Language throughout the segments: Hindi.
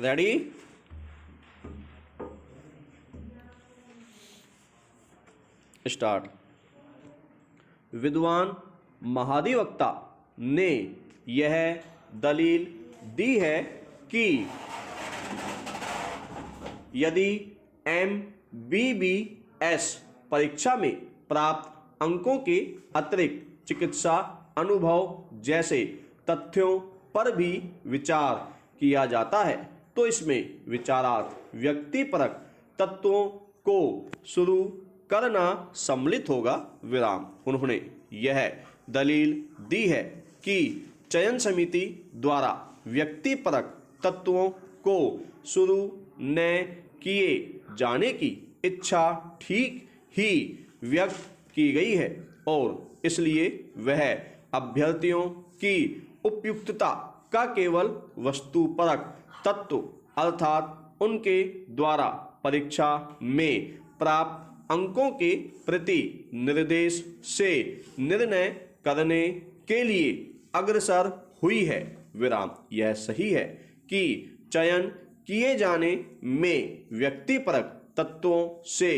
रेडी? स्टार्ट। विद्वान महाधिवक्ता ने यह दलील दी है कि यदि MBBS परीक्षा में प्राप्त अंकों के अतिरिक्त चिकित्सा अनुभव जैसे तथ्यों पर भी विचार किया जाता है तो इसमें विचारार्थ व्यक्तिपरक तत्वों को शुरू करना सम्मिलित होगा। विराम। उन्होंने यह दलील दी है कि चयन समिति द्वारा व्यक्तिपरक तत्वों को शुरू न किए जाने की इच्छा ठीक ही व्यक्त की गई है और इसलिए वह अभ्यर्थियों की उपयुक्तता का केवल वस्तुपरक तत्व अर्थात उनके द्वारा परीक्षा में प्राप्त अंकों के प्रति निर्देश से निर्णय करने के लिए अग्रसर हुई है। विराम। यह सही है कि चयन किए जाने में व्यक्तिपरक तत्वों से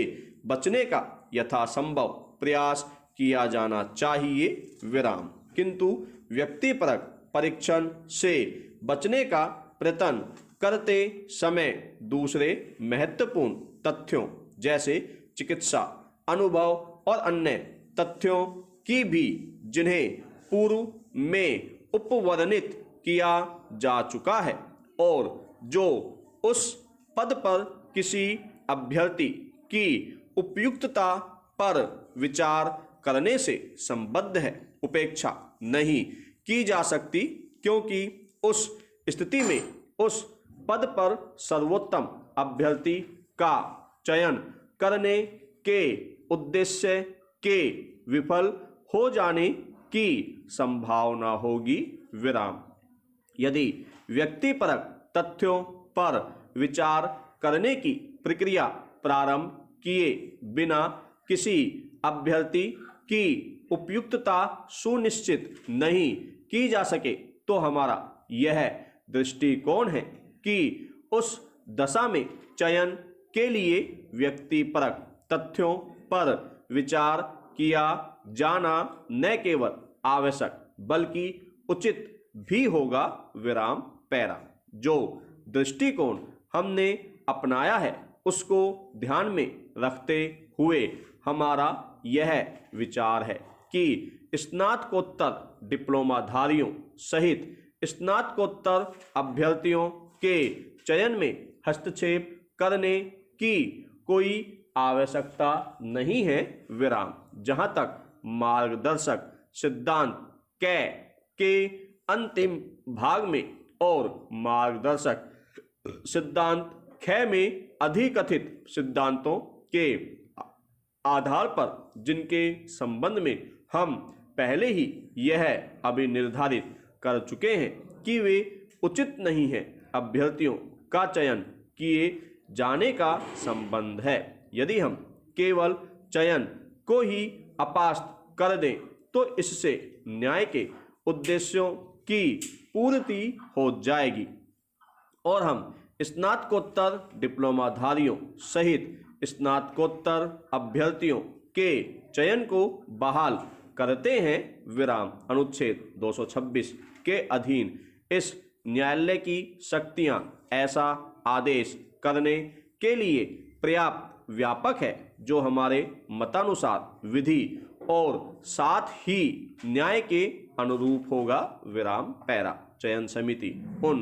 बचने का यथासंभव प्रयास किया जाना चाहिए। विराम। किंतु व्यक्तिपरक परीक्षण से बचने का प्रयत्न करते समय दूसरे महत्वपूर्ण तथ्यों जैसे चिकित्सा अनुभव और अन्य तथ्यों की भी जिन्हें पूर्व में उपवर्णित किया जा चुका है और जो उस पद पर किसी अभ्यर्थी की उपयुक्तता पर विचार करने से संबद्ध है, उपेक्षा नहीं की जा सकती, क्योंकि उस स्थिति में उस पद पर सर्वोत्तम अभ्यर्थी का चयन करने के उद्देश्य के विफल हो जाने की संभावना होगी। विराम। यदि व्यक्तिपरक तथ्यों पर विचार करने की प्रक्रिया प्रारंभ किए बिना किसी अभ्यर्थी की उपयुक्तता सुनिश्चित नहीं की जा सके तो हमारा यह दृष्टिकोण है कि उस दशा में चयन के लिए व्यक्तिपरक तथ्यों पर विचार किया जाना न केवल आवश्यक बल्कि उचित भी होगा। विराम। पैरा। जो दृष्टिकोण हमने अपनाया है उसको ध्यान में रखते हुए हमारा यह विचार है कि स्नातकोत्तर डिप्लोमाधारियों सहित स्नातकोत्तर अभ्यर्थियों के चयन में हस्तक्षेप करने की कोई आवश्यकता नहीं है। विराम। जहां तक मार्गदर्शक सिद्धांत के अंतिम भाग में और मार्गदर्शक सिद्धांत ख में अधिकथित सिद्धांतों के आधार पर जिनके संबंध में हम पहले ही यह अभिनिर्धारित कर चुके हैं कि वे उचित नहीं है, अभ्यर्थियों का चयन किए जाने का संबंध है। यदि हम केवल चयन को ही अपास्त कर दें तो इससे न्याय के उद्देश्यों की पूर्ति हो जाएगी और हम स्नातकोत्तर डिप्लोमाधारियों सहित स्नातकोत्तर अभ्यर्थियों के चयन को बहाल करते हैं। विराम। अनुच्छेद 226 के अधीन इस न्यायालय की शक्तियां ऐसा आदेश करने के लिए पर्याप्त व्यापक है जो हमारे मतानुसार विधि और साथ ही न्याय के अनुरूप होगा। विराम। पैरा। चयन समिति उन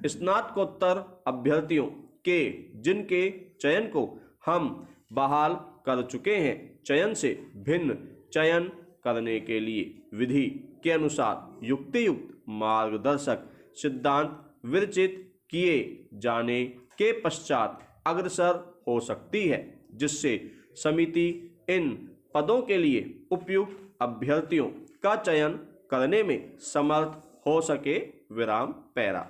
स्नातकोत्तर अभ्यर्थियों के जिनके चयन को हम बहाल कर चुके हैं चयन से भिन्न चयन करने के लिए विधि के अनुसार युक्तियुक्त मार्गदर्शक सिद्धांत विरचित किए जाने के पश्चात अग्रसर हो सकती है जिससे समिति इन पदों के लिए उपयुक्त अभ्यर्थियों का चयन करने में समर्थ हो सके। विराम। पैरा।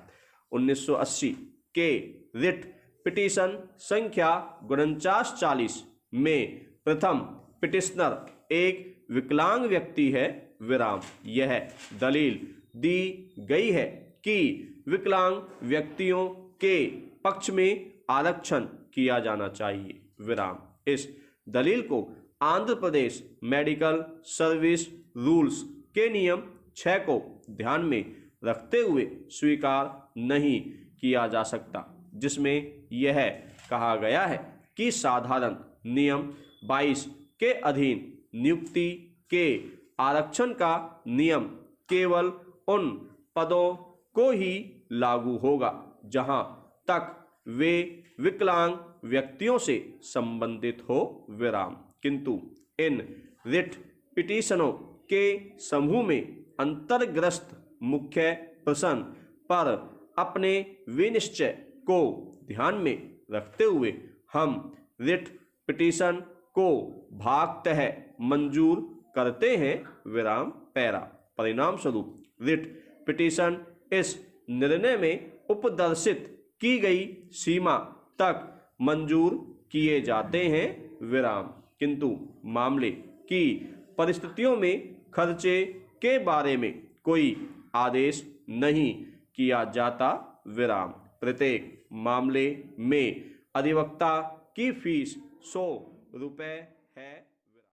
1980 के रिट पिटीशन संख्या 4940 में प्रथम पिटिशनर एक विकलांग व्यक्ति है। विराम। यह दलील दी गई है कि विकलांग व्यक्तियों के पक्ष में आरक्षण किया जाना चाहिए, विराम। इस दलील को Andhra Pradesh medical service rules के नियम 6 को ध्यान में रखते हुए स्वीकार नहीं किया जा सकता, जिसमें यह कहा गया है कि साधारण नियम 22 के अधीन नियुक्ति के आरक्षण का नियम केवल उन पदों को ही लागू होगा जहां तक वे विकलांग व्यक्तियों से संबंधित हो, विराम। किंतु इन रिट पिटीशनों के समूह में अंतर्ग्रस्त मुख्य प्रश्न पर अपने विनिश्चय को ध्यान में रखते हुए हम रिट पिटीशन को भागतः मंजूर करते हैं, विराम पैरा। परिणाम स्वरूप रिट पिटीशन इस निर्णय में उपदर्शित की गई सीमा तक मंजूर किए जाते हैं, विराम। किंतु मामले की परिस्थितियों में खर्चे के बारे में कोई आदेश नहीं किया जाता, विराम। प्रत्येक मामले में अधिवक्ता की फीस 100 रुपये है।